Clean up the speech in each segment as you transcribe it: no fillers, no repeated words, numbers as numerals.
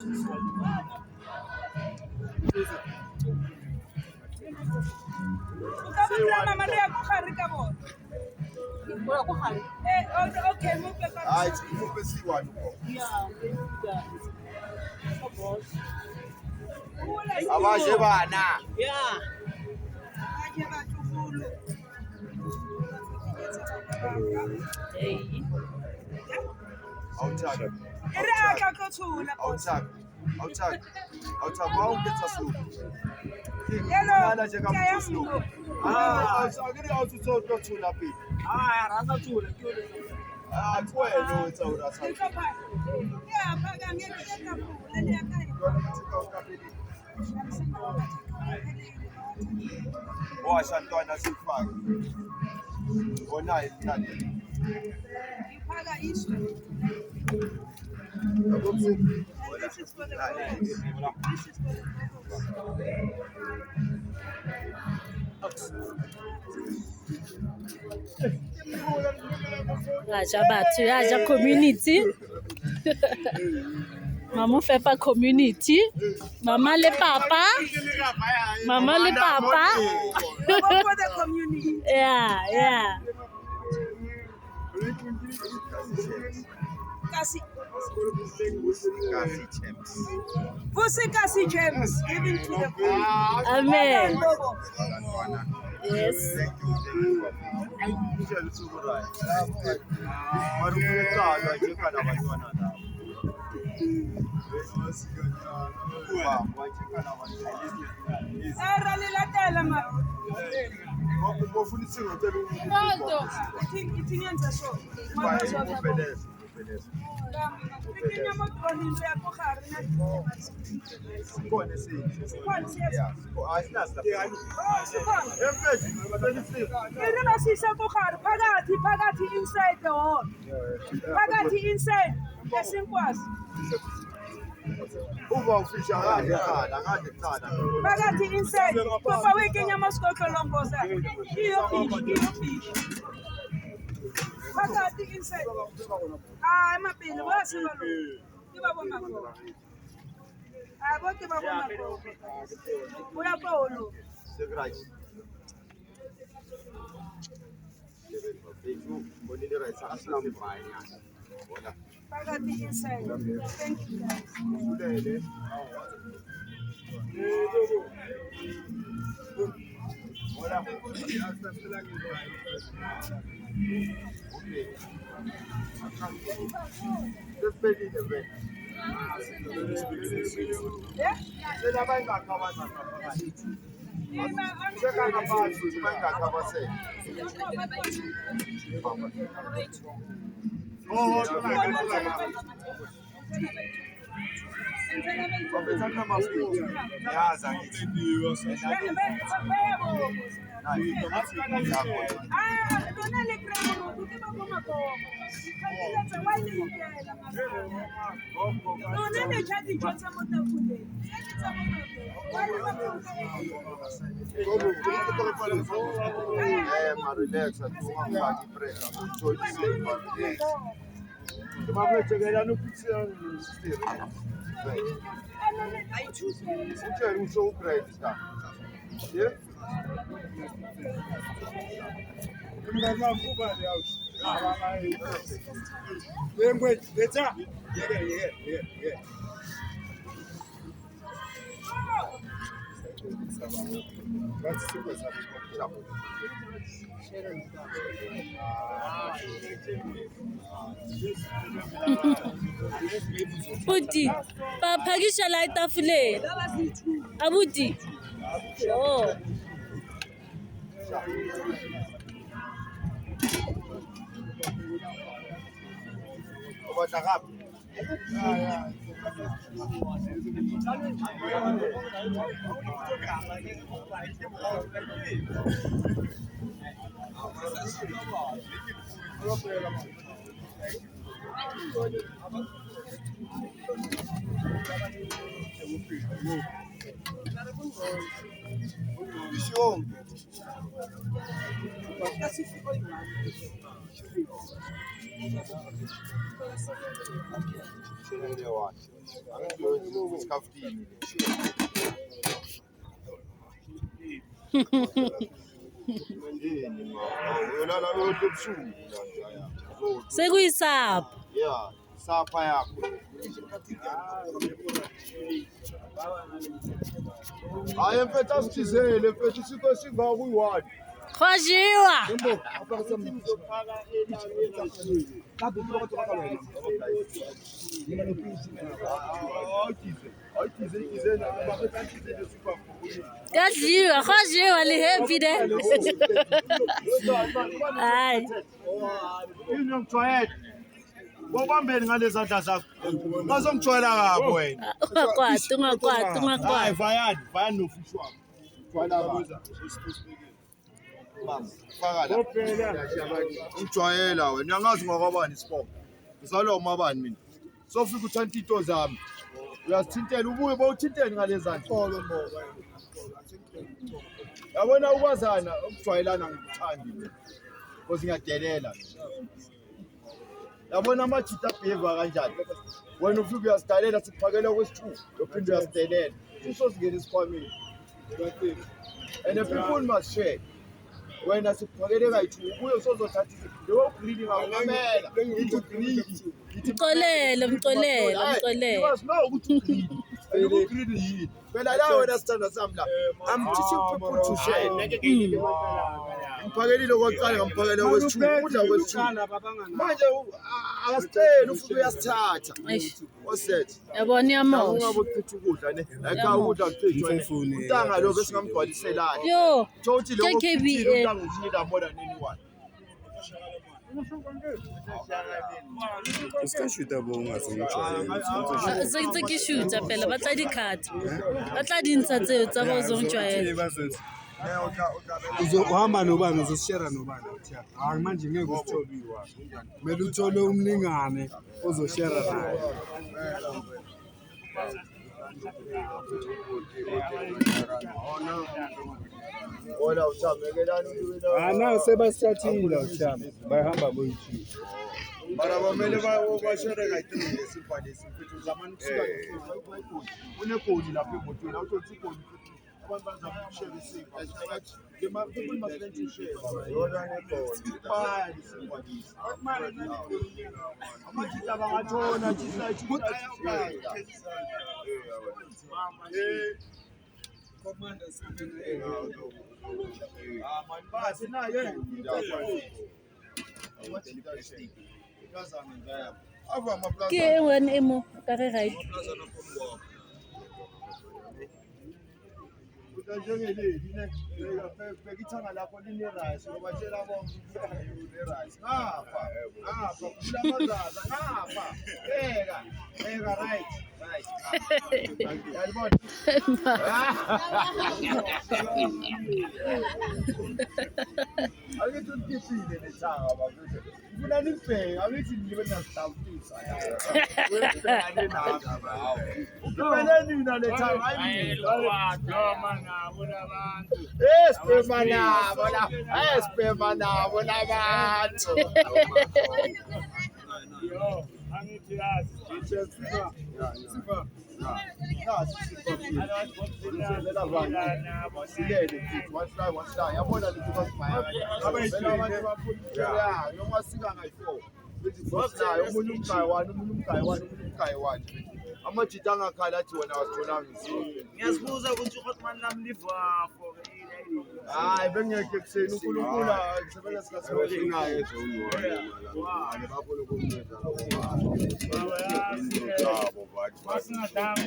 Okay, move back. Abaje bana. Yeah. Hey. Awuthaka. Awuthaka mawukhetha slow. Ngilala nje kamuntu slow. Akiri awuthuthothula phi. Rasa thula. Kwena wetsa urasa. Washa ntwana sifake. Onayo mntana. Raja batho, Raja community. Maman fait pas community. Maman le papa. Maman le papa. Yeah. Kasi James. Giving to the queen. Amen. Yes. Inside the hall. Inside. Phakathi inside. Papa wekenya amasikoko lomboza. Iyo fish. Phakathi inside. Amapili wasiba lo. Kiba bona ko. Boke ba bona ko. Uya polo. Phakathi inside. Thank you guys. Abuti, baphakisha la etafuleni. Abuti. Oh. Vision. Sekuyisapho. Yeah, sapha yakho. Hayi mfethu asithizele mfethu sikho singakuyi-1. Khojiwa. Kadliwa, khojiwa li happy de. Hayi. Ngijwayele. Wobambeni ngale zandla zakho. Ngazongijwayela kabo wena. Ungakwati. Hayi vayani nofuthi wami. Jwayela kabo. Faka la. Ngijwayela wena. Angazi ngokwabani isibongo. Ngizalwa umabani mina. Sofika uthanta into zami. Uyazithintela ubuye bowuthintele ngale zandla. Yabona ukwazana ukujwayelana ngikuthandi mina. Because ngiyadelela. Yabona amajita behave kanjani. Wena ufika uyasidalela sikuphakela kwesi2, uphinde uyasidelela. Usozingena isikhwameni. And the people must share. Wena sikuphakele kayi2, ubuye usozothatha izinto. Leyo greedy ngawamela. Into greedy. Mcolele. You must know ukuthi greedy. And you greedy yini. Phela la wena sithanda sami la. I'm teaching people to share. Ngiphakelile okokuqala ngamphakela kwesi2, udla kwesi2. Manje akasicela ufike uyasithatha. What's Yabona iyamosha. Ungabochitha ukudla ne. Eka ukudla kuchithwa. Utanga lokho esingamgcwaliselana. Yo. Thothi lokho KKBA. utanga uzinida more than anyone. Usikashuta bo ungazongijwayela. Sekishuta phela batla dikhathi. Batla dintsha tseo tsa bo zongijwayela. Uhamba nobani uzosishare nobani uthiya. Hayi manje ngeke usithole uyiwazi. Kumele uthole umlingane ozoshare naye. Ola uthamekelana umuntu. Naw sebasithathile uthiyama. Bayahamba boyithi. Mara bamele bashare kayi3 lesibhalisi mfethu uzamana ukusuka unegoli lapha emotweni awuthi igoli abantu bazamshare isipho the people must learn to share yona negoli baya lesibhalisi amajita bangathona jisa commander man basi naye Ke one emo ka re right. Njengeleli ne bekithanga lakho line-rice ngobatshela bonke line-rice ngapha kulamazaza ngapha beka right yalibona akithi ukiphile nethanga bafethu ufuna nibheke akithi nibe nasitafisa webhekane nami ukubele nina lethanga hayi Espema nabo labantu. Amajita angakhala athi wena wasitholanga isonto. Ngiyazibuza ukuthi uHotman nami livafo. Hayi bengeke ekuseni uNkulunkulu akusebenza sikhathi ngayo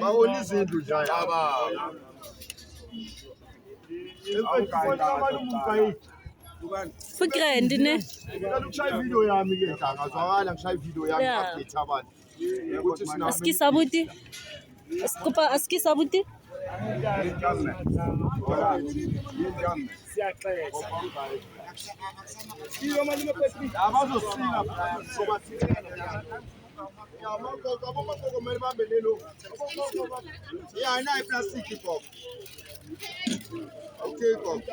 babona izinto nje yaba Fukrend ne. ngikushaya video yami ke ngazwakala ngishaya video yami update abantu ukuthi sina Askisabuti. Askisabuti. abazosika Ya makoko abomagoko kumele bahambe lelo. Ya nayi plastic koko. Okay koko.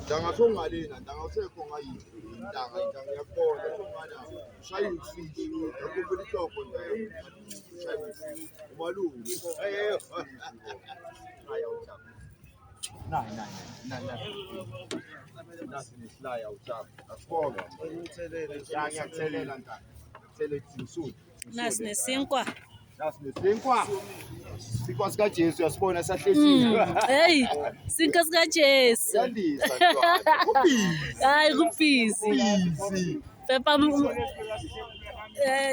Ndanga songalena, ndanga usekho ngayithi. Ndanga yakubona songana. Shaya ufishi, yakubona ihloko nje. Shaya ufishi. Umalungu. Hey. Nasi nesihlaya uthapha. Asibonga. Ya ngiyakuthelela ntana. Thele kusudi. Nasi nesinkwa. Nasi nesinkwa. Sinkwa sika Jesu uyasibona sahlesiwe. Hey, sinkwa sika Jesu. Yandisa ntwana. Kuphi? Hayi kupisi. Kuphi? Pepa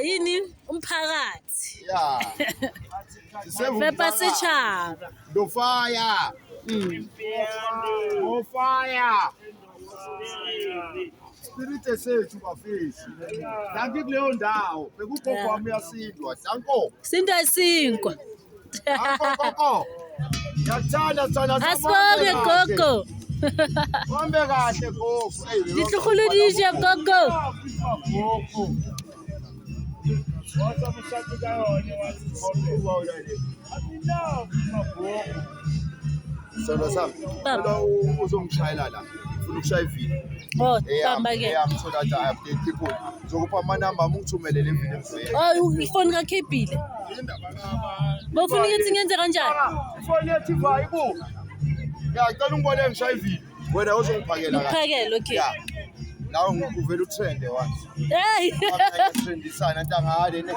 yini umphakathi. Ya. Pepa sechaba. Do fire. Do fire. Spirit sethu bafisi. Danki kuleyo ndawo. Bekukhokho wami uyasindwa. Danko. Sinda sinkwa. Koko. Yathanda sana Asibonge gogo. Wambe kahle gogo. Dihlokolodishe gogo. Gogo. Solo sami. Lo uzongishayela la. Ufuna ukushaya ivini. Oh, bamba ke. So that I update people. Zokupha amanamba mungithumelele ivini emzweni. Oh, ifoni kaKhebhile. Bofuna ukuthi ngenze kanjani? Ifoni yethi vayibo. Ya, ngicela ungibone ngishaya ivini. Wena uzongiphakela kahle. Uphakele, okay. Ya. Nawe uvela utrende once. Hey. Trendisana ntanga hale ne.